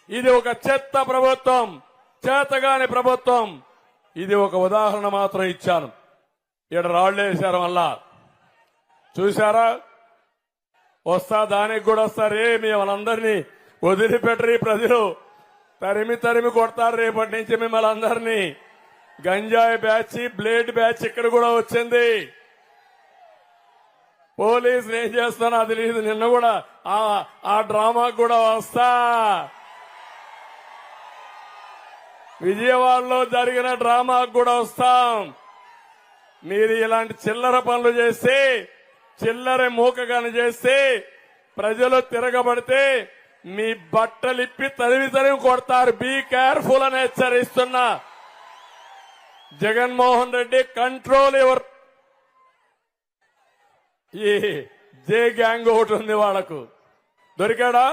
ఇది ఒక చెత్త ప్రభుత్వం, చేతగాని ప్రభుత్వం. ఇది ఒక ఉదాహరణ మాత్రం ఇచ్చాను. ఇక్కడ రాళ్లు వేశారు మళ్ళా చూశారా? వస్తా దానికి కూడా వస్తారే, మిమ్మల్ని అందరినీ వదిలిపెట్టరు ప్రజలు, తరిమి తరిమి కొడతారు రేపటి నుంచి మిమ్మల్ని అందరినీ. గంజాయి బ్యాచ్, బ్లేడ్ బ్యాచ్ ఇక్కడ కూడా వచ్చింది. పోలీసులు ఏం చేస్తానో అది లేదు. నిన్న కూడా ఆ డ్రామాకు కూడా వస్తా. విజయవాడలో జరిగిన డ్రామాకు కూడా వస్తాం. మీరు ఇలాంటి చిల్లర పనులు చేస్తే, చిల్లర మూకగాని చేస్తే, ప్రజలు తిరగబడితే మీ బట్టలిప్పి తరిమి తరిమి కొడతారు. బీ కేర్ఫుల్ అని హెచ్చరిస్తున్నా. Jaganmohan Reddy control your. ఈ జే గ్యాంగ్ ఒకటి ఉంది, వాళ్లకు దొరికాడా?